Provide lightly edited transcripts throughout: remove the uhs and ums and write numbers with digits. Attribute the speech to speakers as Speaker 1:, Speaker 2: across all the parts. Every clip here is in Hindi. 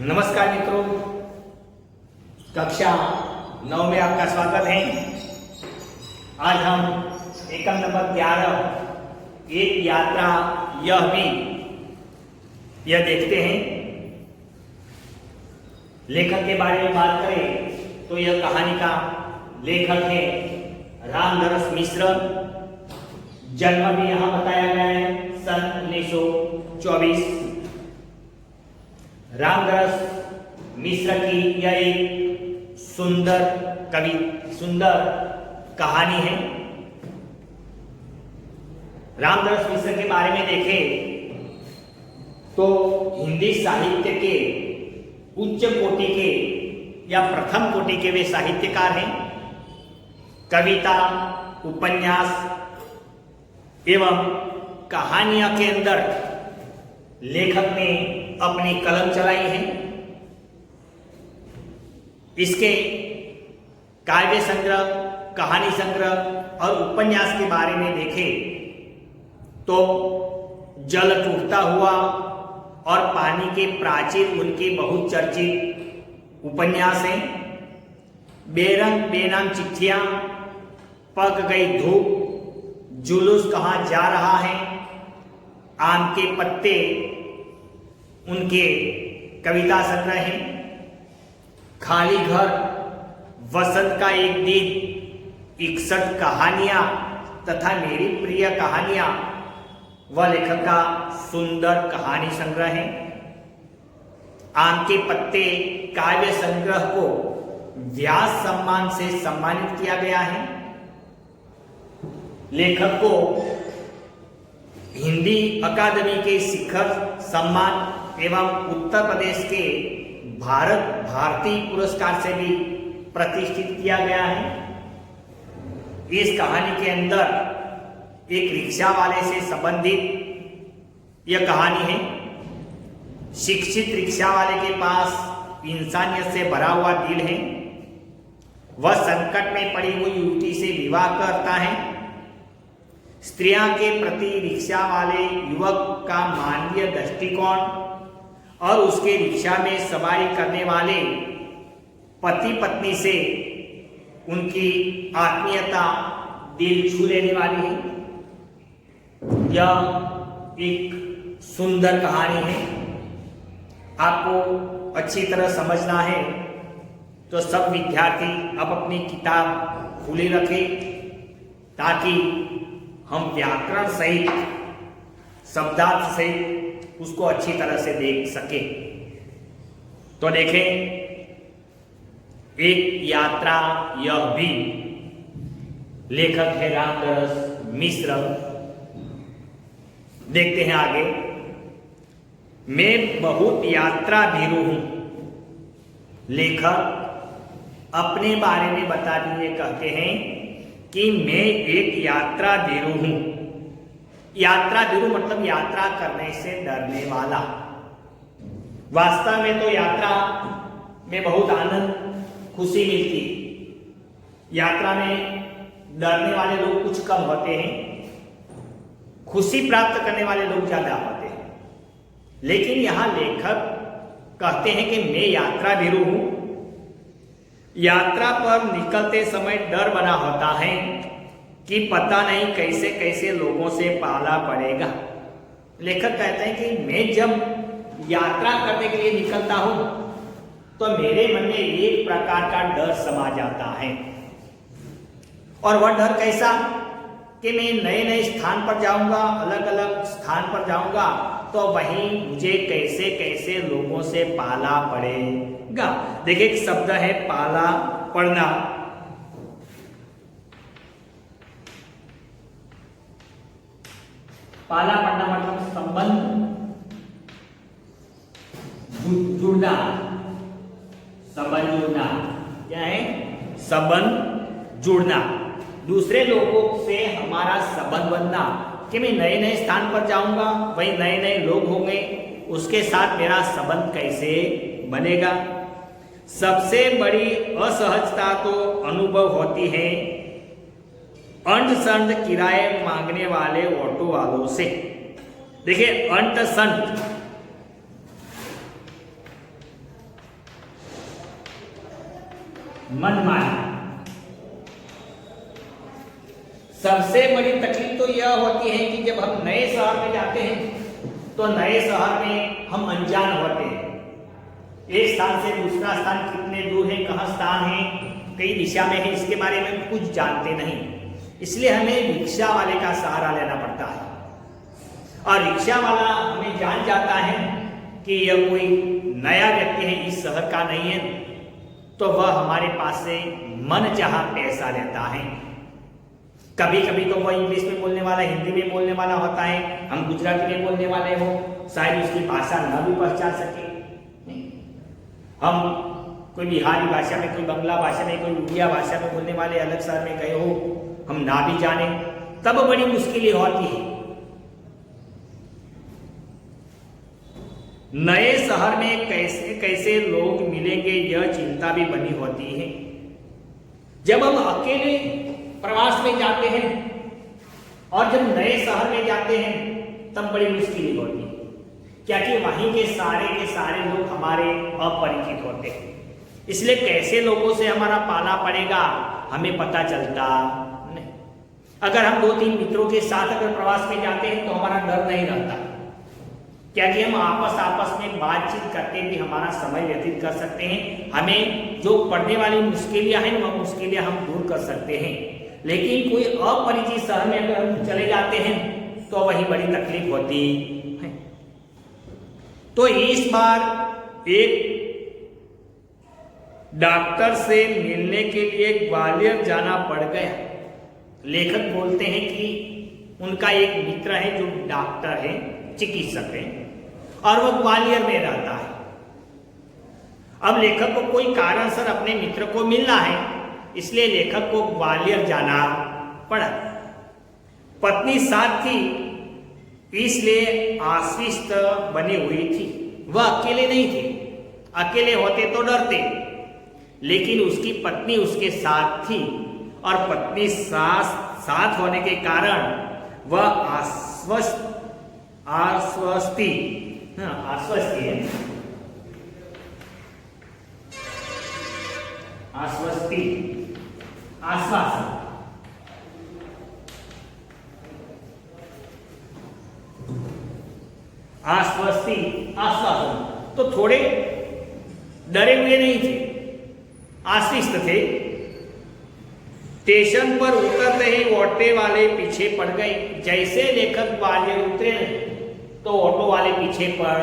Speaker 1: नमस्कार मित्रों, कक्षा 9 में आपका स्वागत है। आज हम एकम नंबर 11 एक यात्रा यह भी देखते हैं। लेखक के बारे में बात करें तो यह कहानी का लेखक है रामनरस मिश्र। जन्म भी यहाँ बताया गया है सन 1924। रामनरस मिश्र की यह एक सुंदर कहानी है। रामनरस मिश्र के बारे में देखें तो हिंदी साहित्य के उच्च कोटि के या प्रथम कोटि के वे साहित्यकार हैं। कविता, उपन्यास एवं कहानियां के अंदर लेखक ने अपनी कलम चलाई है। इसके काव्य संग्रह, कहानी संग्रह और उपन्यास के बारे में देखें तो जल टूटता हुआ और पानी के प्राचीर उनके बहुचर्चित उपन्यास हैं। बेरंग बेनाम चिट्ठियां, पक गई धूप, जुलूस कहाँ जा रहा है, आम के पत्ते उनके कविता संग्रह हैं। खाली घर, वसंत का एक दिन, 61 कहानियां तथा मेरी प्रिय कहानियां वह लेखक का सुंदर कहानी संग्रह है। आम के पत्ते काव्य संग्रह को व्यास सम्मान से सम्मानित किया गया है। लेखक को हिंदी अकादमी के शिखर सम्मान एवं उत्तर प्रदेश के भारती पुरस्कार से भी प्रतिष्ठित किया गया है। इस कहानी के अंदर एक रिक्शा वाले से संबंधित यह कहानी है। शिक्षित रिक्शा वाले के पास इंसानियत से भरा हुआ दिल है। वह संकट में पड़ी हुई युवती से विवाह करता है। स्त्रियां के प्रति रिक्शा वाले युवक का मानवीय दृष्टिकोण और उसके रिक्शा में सवारी करने वाले पति पत्नी से उनकी आत्मीयता दिल छू लेने वाली है। यह एक सुंदर कहानी है। आपको अच्छी तरह समझना है तो सब विद्यार्थी अब अपनी किताब खुली रखें ताकि हम व्याकरण सहित, शब्दार्थ सहित उसको अच्छी तरह से देख सके। तो देखें, एक यात्रा यह भी लेखक है रामनरस मिश्र। देखते हैं आगे। मैं बहुत यात्रा भीरू हूं। लेखक अपने बारे में बताते हुए कहते हैं कि मैं एक यात्रा भीरू हूं। यात्रा भीरू मतलब यात्रा करने से डरने वाला। वास्तव में तो यात्रा में बहुत आनंद, खुशी मिलती। यात्रा में डरने वाले लोग कुछ कम होते हैं, खुशी प्राप्त करने वाले लोग ज्यादा होते हैं। लेकिन यहां लेखक कहते हैं कि मैं यात्रा भीरू हूं। यात्रा पर निकलते समय डर बना होता है कि पता नहीं कैसे कैसे लोगों से पाला पड़ेगा। लेखक कहते हैं कि मैं जब यात्रा करने के लिए निकलता हूं तो मेरे मन में एक प्रकार का डर समा जाता है। और वह डर कैसा कि मैं नए नए स्थान पर जाऊंगा, अलग अलग स्थान पर जाऊंगा तो वहीं मुझे कैसे कैसे लोगों से पाला पड़ेगा। देखिए, एक शब्द है पाला पड़ना। पाला पड़ना मतलब संबंध जुड़ना, संबंध जुड़ना। क्या है? संबंध जुड़ना, दूसरे लोगों से हमारा संबंध बनना कि मैं नए नए स्थान पर जाऊंगा, वहीं नए नए लोग होंगे, उसके साथ मेरा संबंध कैसे बनेगा। सबसे बड़ी असहजता तो अनुभव होती है अंट संट किराए मांगने वाले ऑटो वालों से। देखिए, अंट संट मनमानी। सबसे बड़ी तकलीफ तो यह होती है कि जब हम नए शहर में जाते हैं तो नए शहर में हम अनजान होते हैं। एक स्थान से दूसरा स्थान कितने दूर है, कहाँ स्थान है, कई दिशा में है, इसके बारे में कुछ जानते नहीं। इसलिए हमें रिक्शा वाले का सहारा लेना पड़ता है और रिक्शा वाला हमें जान जाता है कि यह कोई नया व्यक्ति है, इस शहर का नहीं है, तो वह हमारे पास से मनचाहा पैसा लेता है। कभी कभी तो वह इंग्लिश में बोलने वाला, हिंदी में बोलने वाला होता है, हम गुजराती में बोलने वाले हो, शायद उसकी भाषा न भी पहचान सके। हम कोई बिहारी भाषा में, कोई बंगला भाषा में, कोई उड़िया भाषा में बोलने वाले अलग शहर में गए हो, हम ना भी जाने, तब बड़ी मुश्किलें होती है। नए शहर में कैसे कैसे लोग मिलेंगे, यह चिंता भी बनी होती है। जब हम अकेले प्रवास में जाते हैं और जब नए शहर में जाते हैं तब बड़ी मुश्किल होती है, क्योंकि वहीं के सारे लोग हमारे अपरिचित होते हैं। इसलिए कैसे लोगों से हमारा पाला पड़ेगा हमें पता चलता नहीं। अगर हम 2-3 मित्रों के साथ अगर प्रवास में जाते हैं तो हमारा डर नहीं रहता, क्योंकि हम आपस में बातचीत करके भी हमारा समय व्यतीत कर सकते हैं। हमें जो पढ़ने वाली मुश्किलें हैं वह मुश्किलें हम दूर कर सकते हैं। लेकिन कोई अपरिचित शहर में अगर हम चले जाते हैं तो वही बड़ी तकलीफ होती है। तो इस बार एक डॉक्टर से मिलने के लिए ग्वालियर जाना पड़ गया। लेखक बोलते हैं कि उनका एक मित्र है जो डॉक्टर है, चिकित्सक है, और वह ग्वालियर में रहता है। अब लेखक को कोई कारणसर अपने मित्र को मिलना है, इसलिए लेखक को ग्वालियर जाना पड़ा। पत्नी साथ थी, इसलिए आश्वस्त बनी हुई थी। वह अकेले नहीं थे, अकेले होते तो डरते, लेकिन उसकी पत्नी उसके साथ थी और पत्नी साथ होने के कारण वह आश्वस्ति है, आश्वासन, आश्वासन तो थोड़े डरे हुए नहीं थे, आश्वस्त थे। स्टेशन पर उतरते ही ऑटो वाले पीछे पड़ गए। जैसे लेखक ग्वालियर उतरे तो ऑटो वाले पीछे पड़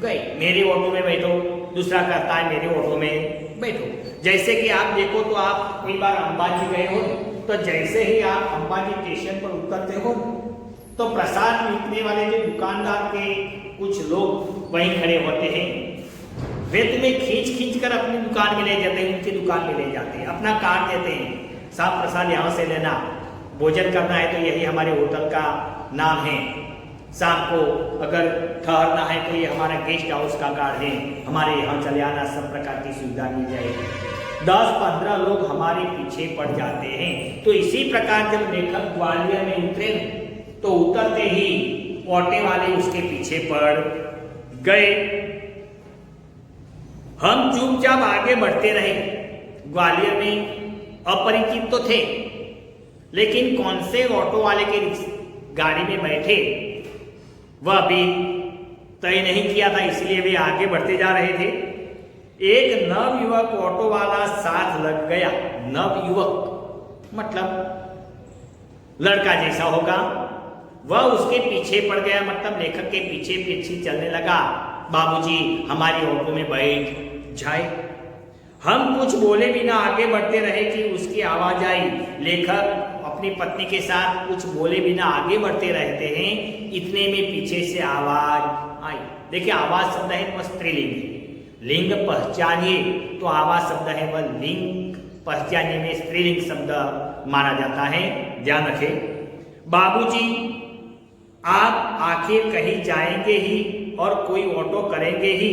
Speaker 1: गए, मेरे ऑटो में बैठो, दूसरा कहता है मेरे ऑटो में बैठो। जैसे कि आप देखो तो आप कई बार अंबाजी गए हो, तो जैसे ही आप अंबाजी स्टेशन पर उतरते हो तो प्रसाद बेचने वाले जो दुकानदार के कुछ लोग वहीं खड़े होते हैं। वे तुम्हें खींच कर अपनी दुकान में ले जाते हैं, उनकी दुकान में ले जाते हैं, अपना कार्ड देते हैं, साहब प्रसाद यहाँ से लेना, भोजन करना है तो यही हमारे होटल का नाम है, शाम को अगर ठहरना है तो ये हमारा गेस्ट हाउस का कार्ड है, हमारे यहाँ चले आना, सब प्रकार की सुविधा मिल जाएगी। 10-15 लोग हमारे पीछे पड़ जाते हैं। तो इसी प्रकार जब लेखक ग्वालियर में उतरे तो उतरते ही ऑटो वाले उसके पीछे पड़ गए। हम चुपचाप आगे बढ़ते रहे। ग्वालियर में अपरिचित तो थे, लेकिन कौन से ऑटो वाले के गाड़ी में बैठे वह अभी तय नहीं किया था, इसलिए वे आगे बढ़ते जा रहे थे। एक नवयुवक ऑटो वाला साथ लग गया। नवयुवक मतलब लड़का जैसा होगा, वह उसके पीछे पड़ गया, मतलब लेखक के पीछे पीछे चलने लगा। बाबूजी हमारी ऑटो में बैठ जाए। हम कुछ बोले बिना आगे बढ़ते रहे कि उसकी आवाज आई। लेखक अपनी पत्नी के साथ कुछ बोले बिना आगे बढ़ते रहते हैं, इतने में पीछे से आवाज आई। देखिए आवाज शब्द है वह स्त्रीलिंग, लिंग पहचानिए तो आवाज शब्द है वह लिंग पहचानिए में स्त्रीलिंग शब्द माना जाता है, ध्यान रखें। बाबूजी आप आखिर कहीं जाएंगे ही और कोई ऑटो करेंगे ही,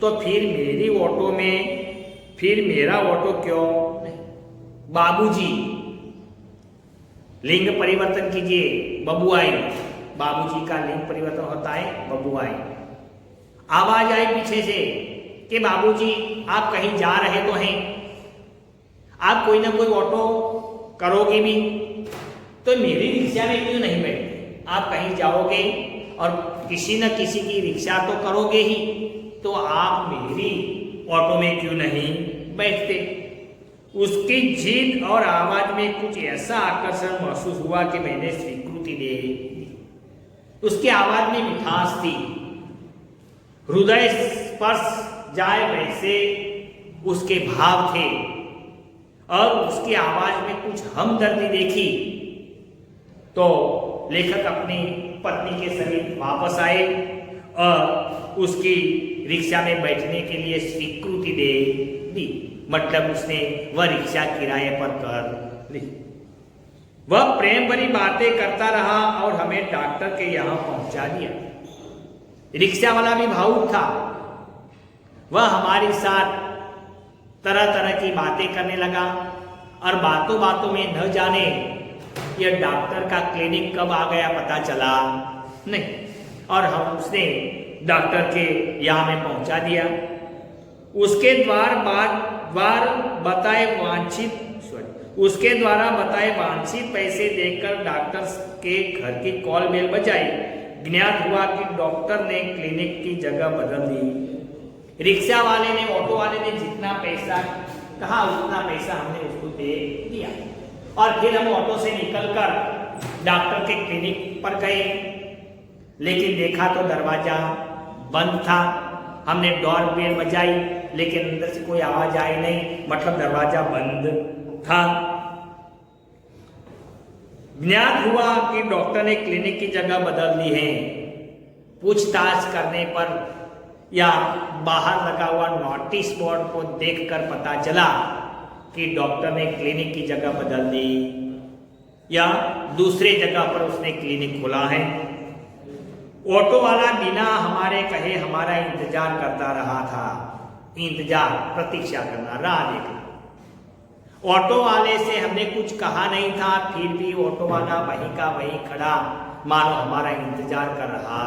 Speaker 1: तो फिर मेरी ऑटो में फिर मेरा ऑटो क्यों नहीं? बाबूजी लिंग परिवर्तन कीजिए, बबुआई, बाबूजी का लिंग परिवर्तन होता है बबुआई। आवाज आई पीछे से कि बाबूजी आप कहीं जा रहे तो हैं, आप कोई ना कोई ऑटो करोगे भी, तो मेरी रिक्शा में क्यों नहीं बैठते? आप कहीं जाओगे और किसी न किसी की रिक्शा तो करोगे ही, तो आप मेरी ऑटो में क्यों नहीं बैठते? उसकी जिद और आवाज में कुछ ऐसा आकर्षण महसूस हुआ कि मैंने स्वीकृति दे दी। उसकी आवाज में मिठास थी, हृदय स्पर्श जाए वैसे उसके भाव थे, और उसकी आवाज में कुछ हमदर्दी देखी। तो लेखक अपनी पत्नी के समीप वापस आए और उसकी रिक्शा में बैठने के लिए स्वीकृति दे दी। मतलब उसने वह रिक्शा किराए पर कर ली। वह प्रेम भरी बातें करता रहा और हमें डॉक्टर के यहां पहुंचा दिया। रिक्शा वाला भी भावुक था। वह हमारे साथ तरह तरह की बातें करने लगा, और बातों बातों में न जाने यह डॉक्टर का क्लिनिक कब आ गया पता चला नहीं, और हम उसने डॉक्टर के यहाँ में पहुंचा दिया। उसके द्वारा बताए वांछित पैसे देकर डॉक्टर के घर की कॉल बेल बजाई। ज्ञात हुआ कि डॉक्टर ने क्लिनिक की जगह बदल दी। रिक्शा वाले ने, ऑटो वाले ने जितना पैसा कहा उतना पैसा हमने उसको दे दिया, और फिर हम ऑटो से निकलकर डॉक्टर के क्लिनिक पर गए। लेकिन देखा तो दरवाजा बंद था। हमने डोर बेल बजाई, लेकिन अंदर से कोई आवाज आई नहीं, मतलब दरवाजा बंद था। ज्ञात हुआ कि डॉक्टर ने क्लिनिक की जगह बदल दी है। पूछताछ करने पर या बाहर लगा हुआ नोटिस बोर्ड को देखकर पता चला कि डॉक्टर ने क्लिनिक की जगह बदल दी, या दूसरे जगह पर उसने क्लिनिक खोला है। ऑटो वाला बिना हमारे कहे हमारा इंतजार करता रहा था। इंतजार, प्रतीक्षा करना, राह देखना। ऑटो वाले से हमने कुछ कहा नहीं था, फिर भी ऑटो वाला वहीं का वहीं खड़ा, मानो हमारा इंतजार कर रहा।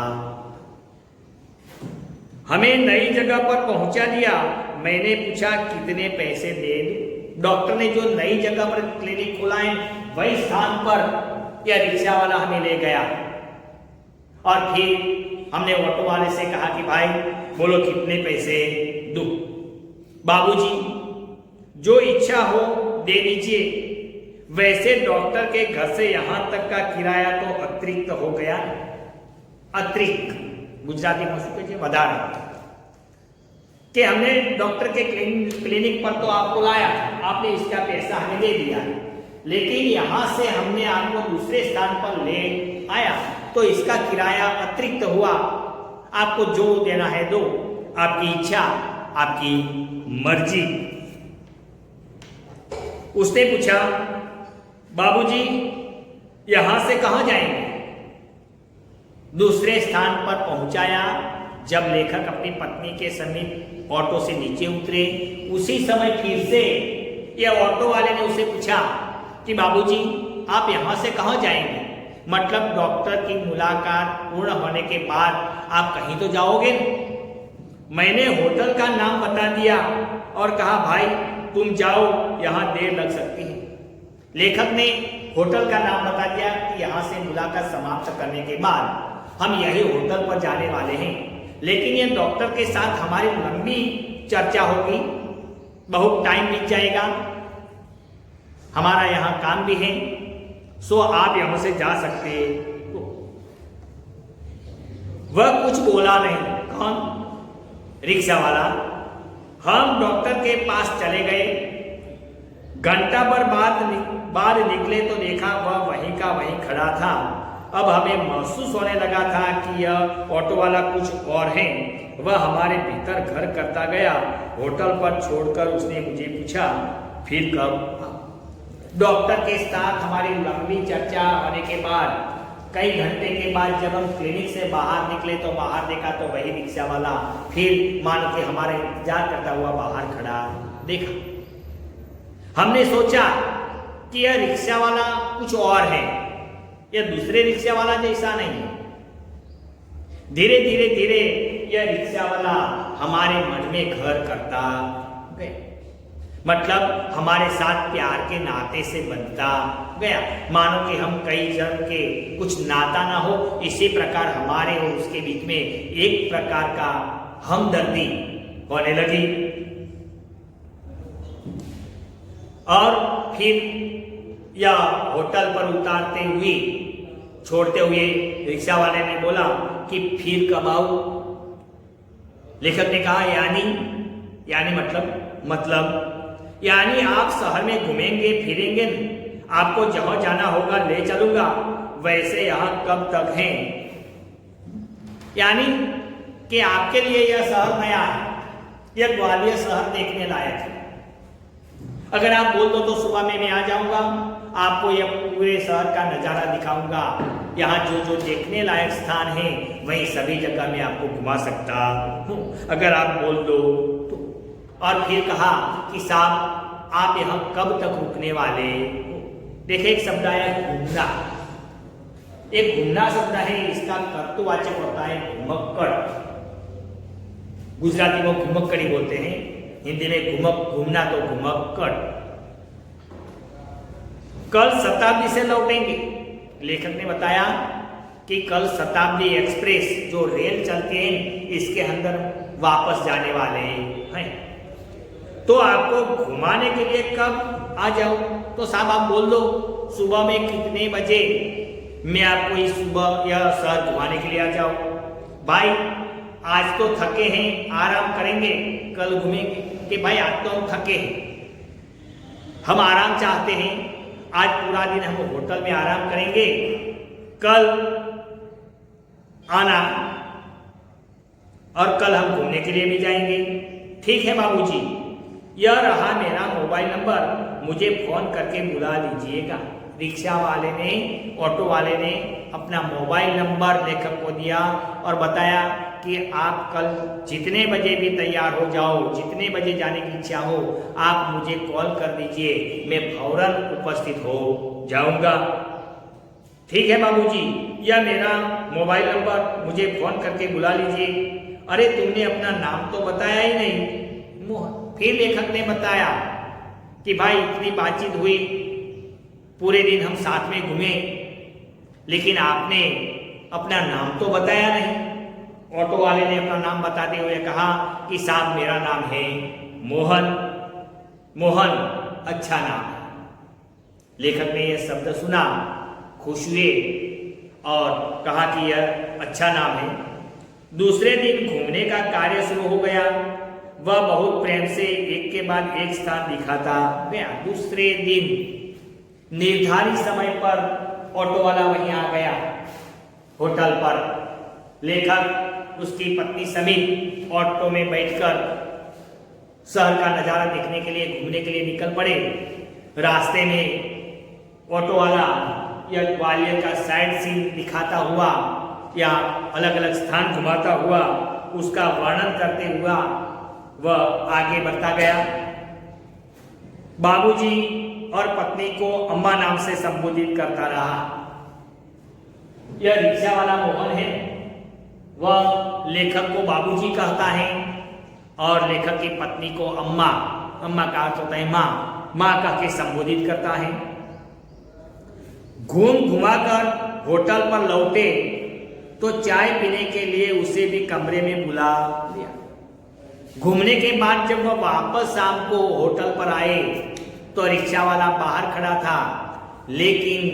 Speaker 1: हमें नई जगह पर पहुंचा दिया। मैंने पूछा कितने पैसे दे दूं? डॉक्टर ने जो नई जगह पर क्लिनिक खोला है वही स्थान पर यह रिक्शा वाला हमें ले गया, और फिर हमने ऑटो वाले से कहा कि भाई बोलो कितने पैसे दूं? बाबूजी जो इच्छा हो दे दीजिए। वैसे डॉक्टर के घर से यहां तक का किराया तो अतिरिक्त हो गया। अतिरिक्त गुजराती में શું કહે છે? વધારે, कि हमने डॉक्टर के क्लिनिक पर तो आपको लाया, आपने इसका पैसा हमें दे दिया, लेकिन यहां से हमने आपको दूसरे स्थान पर ले आया तो इसका किराया अतिरिक्त हुआ। आपको जो देना है दो, आपकी इच्छा, आपकी मर्जी। उसने पूछा बाबूजी यहां से कहां जाएंगे? दूसरे स्थान पर पहुंचाया। जब लेखक अपनी पत्नी के समीप ऑटो से नीचे उतरे, उसी समय फिर से यह ऑटो वाले ने उसे पूछा कि बाबूजी आप यहां से कहां जाएंगे? मतलब डॉक्टर की मुलाकात पूर्ण होने के बाद आप कहीं तो जाओगे ना? मैंने होटल का नाम बता दिया और कहा भाई तुम जाओ, यहां देर लग सकती है। लेखक ने होटल का नाम बता दिया कि यहां से मुलाकात समाप्त करने के बाद हम यही होटल पर जाने वाले हैं, लेकिन यह डॉक्टर के साथ हमारी लंबी चर्चा होगी, बहुत टाइम बीत जाएगा, हमारा यहाँ काम भी है, सो आप यहां से जा सकते हो। वह कुछ बोला नहीं। कौन? रिक्शा वाला। हम डॉक्टर के पास चले गए। घंटा भर बाद निकले तो देखा वह वहीं का वहीं खड़ा था। अब हमें महसूस होने लगा था कि यह ऑटो वाला कुछ और है। वह हमारे भीतर घर करता गया। होटल पर छोड़कर उसने मुझे पूछा फिर कब? डॉक्टर के साथ हमारी लंबी चर्चा होने के बाद कई घंटे के बाद जब हम क्लिनिक से बाहर निकले तो बाहर देखा तो वही रिक्शा वाला फिर मान के हमारा इंतजार करता हुआ बाहर खड़ा देखा। हमने सोचा कि यह रिक्शा वाला कुछ और है, यह दूसरे रिक्शा वाला जैसा नहीं है। धीरे धीरे धीरे यह रिक्शा वाला हमारे मन में घर करता गया। मतलब हमारे साथ प्यार के नाते से बनता गया। मानो कि हम कई जन के कुछ नाता ना हो, इसी प्रकार हमारे और उसके बीच में एक प्रकार का हमदर्दी होने लगी। और फिर या होटल पर उतारते हुए छोड़ते हुए रिक्शा वाले ने बोला कि फिर कब आऊं। लेखक ने कहा यानी मतलब यानी आप शहर में घूमेंगे फिरेंगे, आपको जहां जाना होगा ले चलूंगा, वैसे यहां कब तक हैं। यानी कि आपके लिए यह शहर नया है, यह ग्वालियर शहर देखने लायक है। अगर आप बोल दो तो सुबह में मैं आ जाऊंगा, आपको यह पूरे शहर का नजारा दिखाऊंगा, यहाँ जो जो देखने लायक स्थान है वही सभी जगह मैं आपको घुमा सकता हूँ, अगर आप बोल दो तो। और फिर कहा कि साहब आप यहाँ कब तक रुकने वाले। देखिए एक शब्द आया घूमना, एक घूमना शब्द है, इसका कर्तवाचक होता है घुमक्कड़। गुजराती में घुमक्कड़ी बोलते हैं, हिंदी में घूमना तो घुमक्कड़। कल शताब्दी से लौटेंगे। लेखक ने बताया कि कल शताब्दी एक्सप्रेस जो रेल चलती है इसके अंदर वापस जाने वाले हैं, तो आपको घुमाने के लिए कब आ जाऊं। तो साहब आप बोल दो सुबह में कितने बजे मैं आपको इस सुबह यह शहर घुमाने के लिए आ जाऊं। भाई आज तो थके हैं, आराम करेंगे, कल घूमेंगे। कि भाई आज तो हम थके हैं, हम आराम चाहते हैं, आज पूरा दिन हम होटल में आराम करेंगे, कल आना और कल हम घूमने के लिए भी जाएंगे। ठीक है बाबूजी, यह रहा मेरा मोबाइल नंबर, मुझे फोन करके बुला लीजिएगा। रिक्शा वाले ने, ऑटो वाले ने अपना मोबाइल नंबर लेखक को दिया और बताया कि आप कल जितने बजे भी तैयार हो जाओ, जितने बजे जाने की इच्छा हो, आप मुझे कॉल कर दीजिए, मैं फौरन उपस्थित हो जाऊंगा। ठीक है बाबूजी, यह मेरा मोबाइल नंबर, मुझे फोन करके बुला लीजिए। अरे तुमने अपना नाम तो बताया ही नहीं, मोहन। फिर लेखक ने बताया कि भाई इतनी बातचीत हुई, पूरे दिन हम साथ में घूमे, लेकिन आपने अपना नाम तो बताया नहीं। ऑटो वाले ने अपना नाम बताते हुए कहा कि साहब मेरा नाम है मोहन। मोहन अच्छा नाम है। लेखक ने यह शब्द सुना, खुश हुए और कहा कि यह अच्छा नाम है। दूसरे दिन घूमने का कार्य शुरू हो गया। वह बहुत प्रेम से एक के बाद एक स्थान दिखाता गया। दूसरे दिन निर्धारित समय पर ऑटो वाला वहीं आ गया होटल पर। लेखक उसकी पत्नी समीप ऑटो में बैठकर शहर का नजारा देखने के लिए, घूमने के लिए निकल पड़े। रास्ते में ऑटो वाला या ग्वालियर का साइड सीन दिखाता हुआ या अलग अलग स्थान घुमाता हुआ उसका वर्णन करते हुआ वह आगे बढ़ता गया। बाबूजी और पत्नी को अम्मा नाम से संबोधित करता रहा। यह रिक्शा वाला मोहन है, वह लेखक को बाबूजी कहता है और लेखक की पत्नी को अम्मा, अम्मा का अर्थ होता है माँ, माँ कह के संबोधित करता है। घुमाकर होटल पर लौटे तो चाय पीने के लिए उसे भी कमरे में बुला लिया। घूमने के बाद जब वह वापस शाम को होटल पर आए तो रिक्शा वाला बाहर खड़ा था, लेकिन